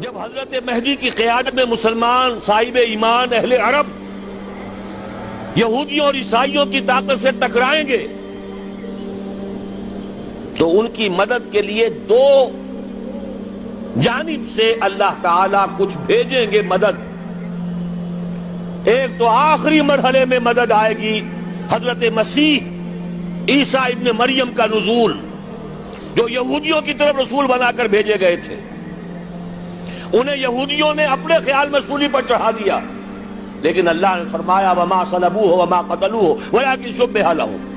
جب حضرت مہدی کی قیادت میں مسلمان صاحب ایمان اہل عرب یہودیوں اور عیسائیوں کی طاقت سے ٹکرائیں گے تو ان کی مدد کے لیے دو جانب سے اللہ تعالیٰ کچھ بھیجیں گے مدد. ایک تو آخری مرحلے میں مدد آئے گی حضرت مسیح عیسیٰ ابن مریم کا نزول، جو یہودیوں کی طرف رسول بنا کر بھیجے گئے تھے. انہیں یہودیوں نے اپنے خیال میں سولی پر چڑھا دیا، لیکن اللہ نے فرمایا وما صلبوہ وما قتلوہ ولکن شبہ لہم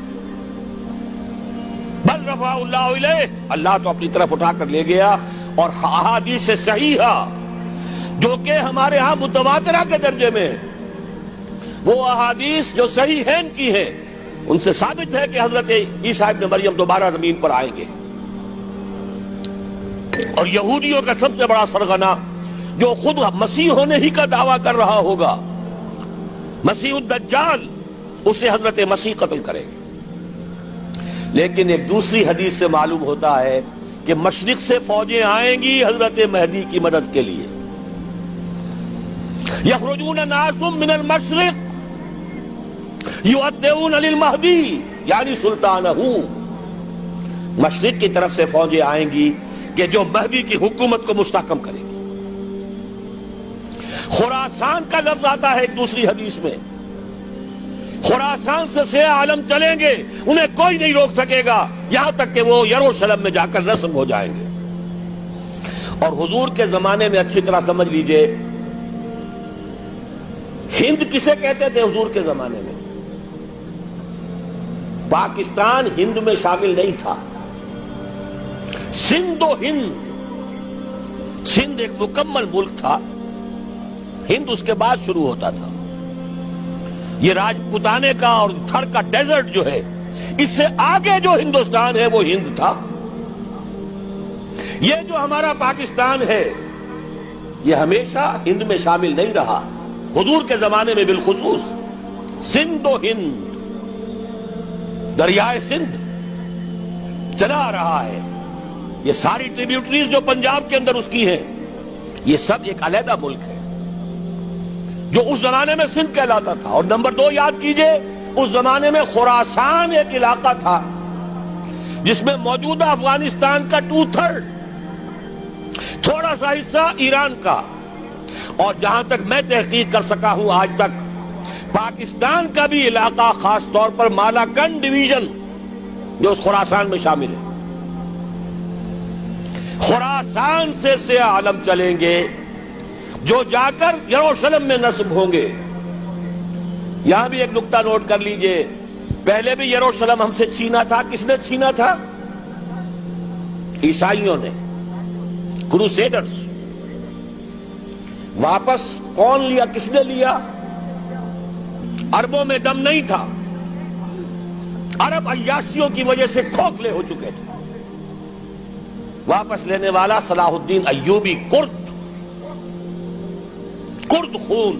بل رفعہ اللہ الیہ. اللہ تو اپنی طرف اٹھا کر لے گیا. اور احادیث صحیحہ جو کہ ہمارے ہاں متواترہ کے درجے میں وہ احادیث جو صحیحین کی ہیں ان سے ثابت ہے کہ حضرت عیسیٰ ابن مریم دوبارہ زمین پر آئیں گے. اور یہودیوں کا سب سے بڑا سرغنہ جو خود مسیح ہونے ہی کا دعویٰ کر رہا ہوگا، مسیح الدجال، اسے حضرت مسیح قتل کرے گے. لیکن ایک دوسری حدیث سے معلوم ہوتا ہے کہ مشرق سے فوجیں آئیں گی حضرت مہدی کی مدد کے لیے. یخرجون ناس من المشرق یؤدون للمہدی یعنی سلطانہ. مشرق کی طرف سے فوجیں آئیں گی کہ جو مہدی کی حکومت کو مستحکم کرے گی. خراسان کا لفظ آتا ہے ایک دوسری حدیث میں. خراسان سے سیاہ عالم چلیں گے، انہیں کوئی نہیں روک سکے گا یہاں تک کہ وہ یروشلم میں جا کر رسم ہو جائیں گے. اور حضور کے زمانے میں اچھی طرح سمجھ لیجئے، ہند کسے کہتے تھے حضور کے زمانے میں؟ پاکستان ہند میں شامل نہیں تھا. سندھ و ہند، سندھ ایک مکمل ملک تھا، ہند اس کے بعد شروع ہوتا تھا. یہ راجپوتانے کا اور تھر کا ڈیزرٹ جو ہے، اس سے آگے جو ہندوستان ہے وہ ہند تھا. یہ جو ہمارا پاکستان ہے یہ ہمیشہ ہند میں شامل نہیں رہا. حضور کے زمانے میں بالخصوص سندھ و ہند، دریائے سندھ چلا آ رہا ہے. یہ ساری ٹریبیوٹریز جو پنجاب کے اندر اس کی ہیں، یہ سب ایک علیحدہ ملک ہے جو اس زمانے میں سندھ کہلاتا تھا. اور نمبر دو یاد کیجئے، اس زمانے میں خراسان ایک علاقہ تھا جس میں موجودہ افغانستان کا 2/3، تھوڑا سا حصہ ایران کا، اور جہاں تک میں تحقیق کر سکا ہوں آج تک پاکستان کا بھی علاقہ، خاص طور پر مالاکنڈ ڈویژن جو اس خراسان میں شامل ہے. خراسان سے سیاہ عالم چلیں گے جو جا کر یروشلم میں نصب ہوں گے. یہاں بھی ایک نقطہ نوٹ کر لیجئے، پہلے بھی یروشلم ہم سے چھینا تھا. کس نے چھینا تھا؟ عیسائیوں نے، کروسیڈرز. واپس کون لیا؟ کس نے لیا؟ عربوں میں دم نہیں تھا، عرب عیاشیوں کی وجہ سے کھوکھلے ہو چکے تھے. واپس لینے والا صلاح الدین ایوبی، کرد خون.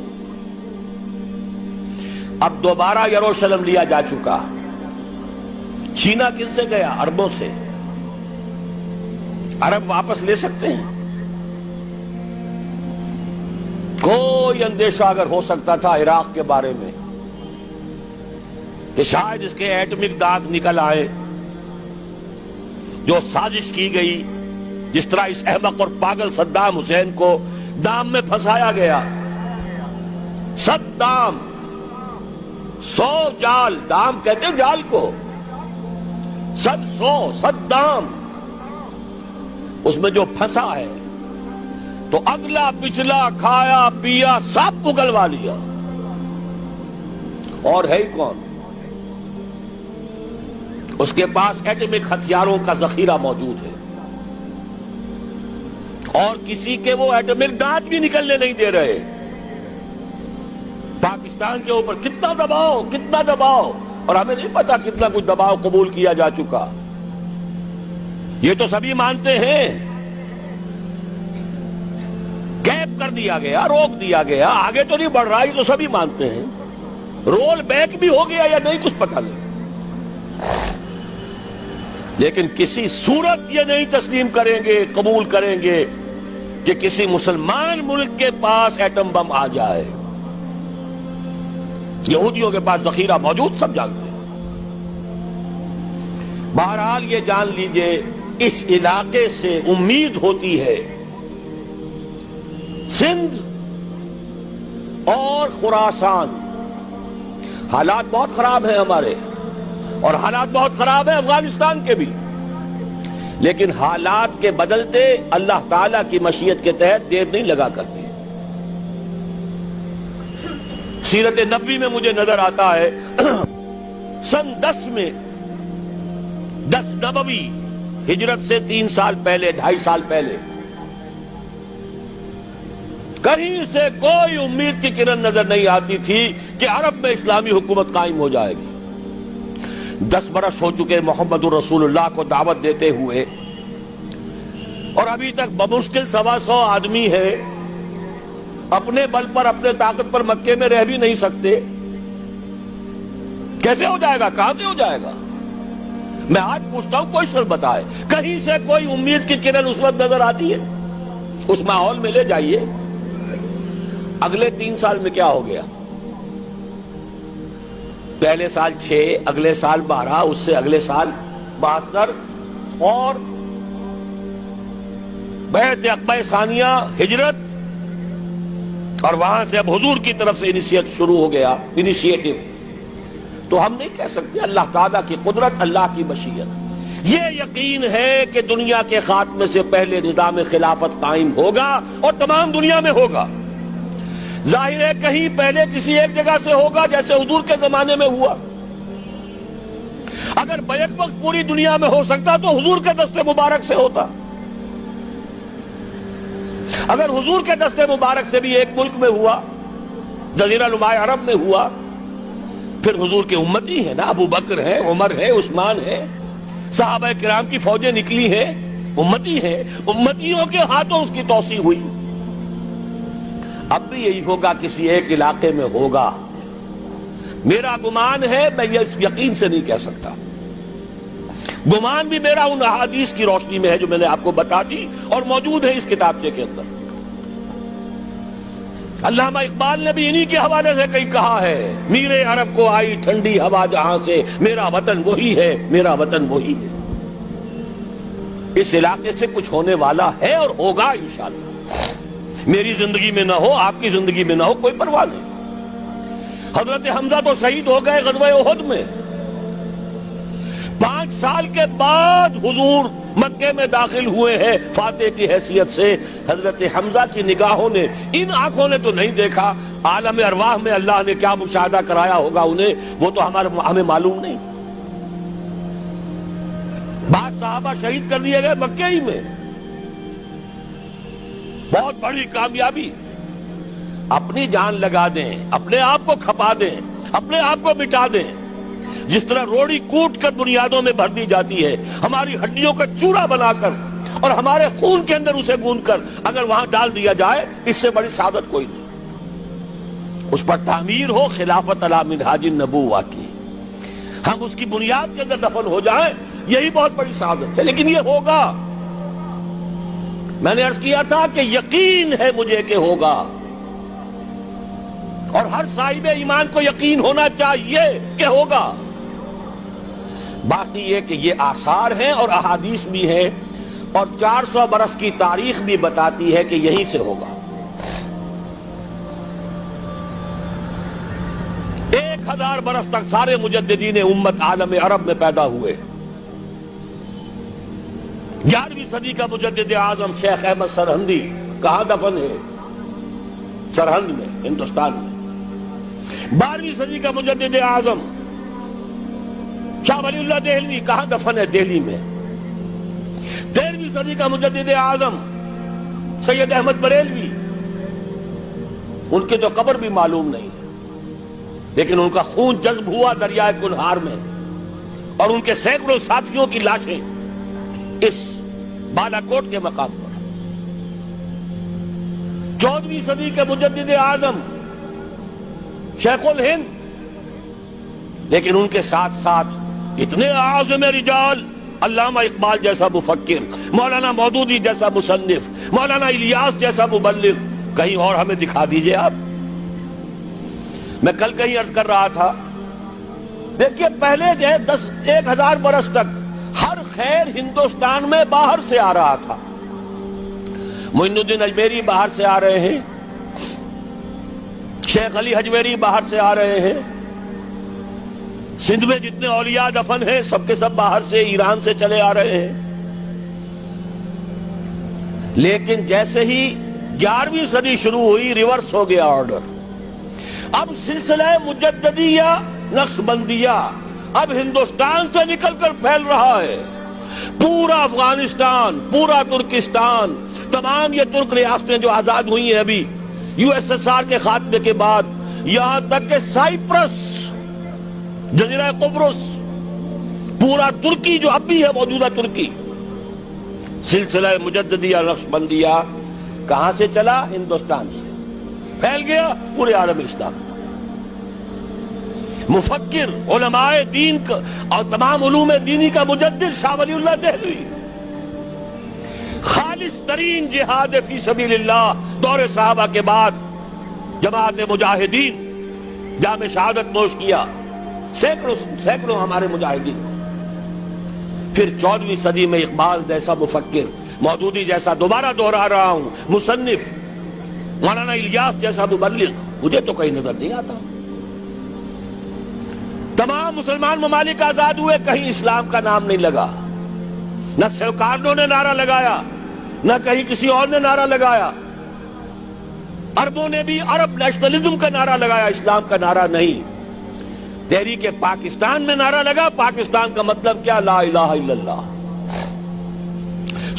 اب دوبارہ یروشلم لیا جا چکا. چھینا کن سے گیا؟ عربوں سے. عرب واپس لے سکتے ہیں؟ کوئی اندیشہ اگر ہو سکتا تھا عراق کے بارے میں کہ شاید اس کے ایٹمک دانت نکل آئے، جو سازش کی گئی، جس طرح اس احمق اور پاگل صدام حسین کو دام میں پھنسایا گیا. صدام 100 جال، دام کہتے ہیں جال کو، 100 اس میں جو پھنسا ہے تو اگلا پچھلا کھایا پیا سب اگلوا لیا. اور ہے ہی کون؟ اس کے پاس ایٹمک ہتھیاروں کا ذخیرہ موجود ہے، اور کسی کے وہ ایٹمک دانت بھی نکلنے نہیں دے رہے. پاکستان کے اوپر کتنا دباؤ، اور ہمیں نہیں پتا کتنا کچھ دباؤ قبول کیا جا چکا. یہ تو سبھی مانتے ہیں. کیپ کر دیا گیا، روک دیا گیا، آگے تو نہیں بڑھ رہا، یہ تو سبھی مانتے ہیں. رول بیک بھی ہو گیا یا نہیں کچھ پتہ نہیں. لیکن کسی صورت یہ نہیں تسلیم کریں گے، قبول کریں گے کہ کسی مسلمان ملک کے پاس ایٹم بم آ جائے. یہودیوں کے پاس ذخیرہ موجود، سب جانتے ہیں. بہرحال یہ جان لیجئے اس علاقے سے امید ہوتی ہے سندھ اور خراسان. حالات بہت خراب ہیں ہمارے، اور حالات بہت خراب ہیں افغانستان کے بھی، لیکن حالات کے بدلتے اللہ تعالیٰ کی مشیت کے تحت دیر نہیں لگا کرتی. سیرت نبوی میں مجھے نظر آتا ہے سن 10 میں 10 نبوی ہجرت سے 3 سال پہلے، 2.5 سال پہلے، کہیں سے کوئی امید کی کرن نظر نہیں آتی تھی کہ عرب میں اسلامی حکومت قائم ہو جائے گی. 10 برس ہو چکے محمد الرسول اللہ کو دعوت دیتے ہوئے، اور ابھی تک بمشکل 125 آدمی ہے. اپنے بل پر، اپنے طاقت پر مکے میں رہ بھی نہیں سکتے. کیسے ہو جائے گا؟ کہاں سے ہو جائے گا؟ میں آج پوچھتا ہوں، کوئی سر بتائے کہیں سے کوئی امید کی کرن اس وقت نظر آتی ہے؟ اس ماحول میں لے جائیے. اگلے 3 سال میں کیا ہو گیا؟ پہلے سال 6، اگلے سال 12، اس سے اگلے سال 72، اور بیعت عقبہ ثانیہ، ہجرت، اور وہاں سے اب حضور کی طرف سے شروع ہو گیا انیشیٹو. تو ہم نہیں کہہ سکتے. اللہ تعالیٰ کی قدرت، اللہ کی مشیت. یہ یقین ہے کہ دنیا کے خاتمے سے پہلے نظام خلافت قائم ہوگا، اور تمام دنیا میں ہوگا. ظاہر ہے کہیں پہلے کسی ایک جگہ سے ہوگا، جیسے حضور کے زمانے میں ہوا. اگر بیک وقت پوری دنیا میں ہو سکتا تو حضور کے دست مبارک سے ہوتا. اگر حضور کے دست مبارک سے بھی ایک ملک میں ہوا، جزیرہ نماء عرب میں ہوا، پھر حضور کے امتی ہیں نا، ابو بکر ہے، عمر ہے، عثمان ہے، صحابہ کرام کی فوجیں نکلی ہیں، امتی ہیں. امتیوں کے ہاتھوں اس کی توسیع ہوئی. اب بھی یہی ہوگا، کسی ایک علاقے میں ہوگا. میرا گمان ہے، میں یہ یقین سے نہیں کہہ سکتا. گمان بھی میرا ان احادیث کی روشنی میں ہے جو میں نے آپ کو بتا دی اور موجود ہے اس کتابچے کے اندر. علامہ اقبال نے بھی انہی کے حوالے سے کہیں کہا ہے، میرے عرب کو آئی ٹھنڈی ہوا جہاں سے، میرا وطن وہی ہے، میرا وطن وہی ہے. اس علاقے سے کچھ ہونے والا ہے اور ہوگا انشاءاللہ. میری زندگی میں نہ ہو، آپ کی زندگی میں نہ ہو، کوئی پرواہ نہیں. حضرت حمزہ تو شہید ہو گئے غزوہ احد میں. 5 سال کے بعد حضور مکے میں داخل ہوئے ہیں فاتح کی حیثیت سے. حضرت حمزہ کی نگاہوں نے، ان آنکھوں نے تو نہیں دیکھا، عالم ارواح میں اللہ نے کیا مشاہدہ کرایا ہوگا انہیں، وہ تو ہمیں معلوم نہیں. بعض صحابہ شہید کر دیے گئے مکے ہی میں. بہت بڑی کامیابی. اپنی جان لگا دیں، اپنے آپ کو کھپا دیں، اپنے آپ کو مٹا دیں. جس طرح روڑی کوٹ کر بنیادوں میں بھر دی جاتی ہے، ہماری ہڈیوں کا چورا بنا کر اور ہمارے خون کے اندر اسے گوندھ کر اگر وہاں ڈال دیا جائے، اس سے بڑی سعادت کوئی نہیں. اس پر تعمیر ہو خلافت علی منہاج النبوہ کی، ہم اس کی بنیاد کے اندر دفن ہو جائیں، یہی بہت بڑی سعادت ہے. لیکن یہ ہوگا. میں نے عرض کیا تھا کہ یقین ہے مجھے کہ ہوگا، اور ہر صاحب ایمان کو یقین ہونا چاہیے کہ ہوگا. باقی یہ کہ یہ آثار ہیں اور احادیث بھی ہیں، اور 400 برس کی تاریخ بھی بتاتی ہے کہ یہیں سے ہوگا. 1000 برس تک سارے مجددین امت عالم عرب میں پیدا ہوئے. 11ویں صدی کا مجدد اعظم شیخ احمد سرہندی کہاں دفن ہے؟ سرہند میں، ہندوستان میں. 12ویں صدی کا مجدد اعظم شاہ ولی اللہ دہلوی کہاں دفن ہے؟ دہلی میں. 13ویں صدی کا مجدد اعظم سید احمد بریلوی، ان کی تو قبر بھی معلوم نہیں، لیکن ان کا خون جذب ہوا دریائے کنہار میں، اور ان کے سینکڑوں ساتھیوں کی لاشیں اس بالا کوٹ کے مقام پر. 14ویں صدی کے مجدد اعظم شیخ الہند، لیکن ان کے ساتھ ساتھ اتنے اعظم رجال، علامہ اقبال جیسا مفکر، مولانا مودودی جیسا مصنف، مولانا الیاس جیسا مبلغ کہیں اور ہمیں دکھا دیجئے آپ. میں کل کہیں عرض کر رہا تھا، دیکھیے پہلے جو ہے 1000 برس تک ہر خیر ہندوستان میں باہر سے آ رہا تھا. معین الدین اجمیری باہر سے آ رہے ہیں، شیخ علی حجویری باہر سے آ رہے ہیں، سندھ میں جتنے اولیاء دفن ہیں سب کے سب باہر سے ایران سے چلے آ رہے ہیں. لیکن جیسے ہی 11ویں صدی شروع ہوئی ریورس ہو گیا آرڈر. اب سلسلہ مجددیہ نقش بندیہ اب ہندوستان سے نکل کر پھیل رہا ہے. پورا افغانستان، پورا ترکستان، تمام یہ ترک ریاستیں جو آزاد ہوئی ہیں ابھی USSR کے خاتمے کے بعد، یہاں تک کہ سائپرس، جزیرہ قبرص، پورا ترکی جو اب بھی ہے موجودہ ترکی، سلسلہ مجددیہ نقش بندیہ کہاں سے چلا؟ ہندوستان سے پھیل گیا پورے عالم اسلام. مفکر، علماء دین اور تمام علوم دینی کا مجدد شاہ ولی اللہ دہلوی، خالص ترین جہاد فی سبیل اللہ دور صحابہ کے بعد جماعت مجاہدین جام شہادت نوش کیا، سینکڑوں ہمارے مجاہدین. پھر 14ویں صدی میں اقبال جیسا مفکر، مودودی جیسا، دوبارہ دوہرا رہا ہوں، مصنف، مولانا الیاس جیسا مبلغ مجھے تو کہیں نظر نہیں آتا. تمام مسلمان ممالک آزاد ہوئے، کہیں اسلام کا نام نہیں لگا. نہ سرکاروں نے نعرہ لگایا، نہ کہیں کسی اور نے نعرہ لگایا. عربوں نے بھی عرب نیشنلزم کا نعرہ لگایا، اسلام کا نعرہ نہیں. تحریک پاکستان میں نعرہ لگا، پاکستان کا مطلب کیا؟ لا الہ الا اللہ.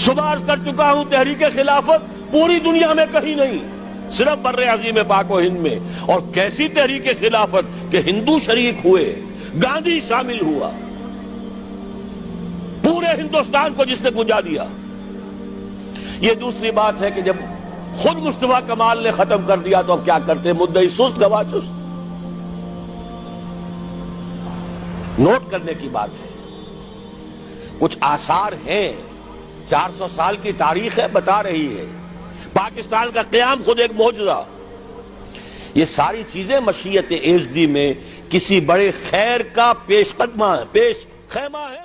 صبح عرض کر چکا ہوں، تحریک خلافت پوری دنیا میں کہیں نہیں، صرف بر عظیم پاک و ہند میں. اور کیسی تحریک خلافت کہ ہندو شریک ہوئے، گاندھی شامل ہوا، پورے ہندوستان کو جس نے گنجا دیا. یہ دوسری بات ہے کہ جب خود مصطفیٰ کمال نے ختم کر دیا تو اب کیا کرتے؟ مدعی سست گواہ چست. نوٹ کرنے کی بات ہے، کچھ آثار ہیں، 400 سال کی تاریخ ہے، بتا رہی ہے پاکستان کا قیام خود ایک معجزہ. یہ ساری چیزیں مشیت ایزدی میں کسی بڑے خیر کا پیش خیمہ ہے.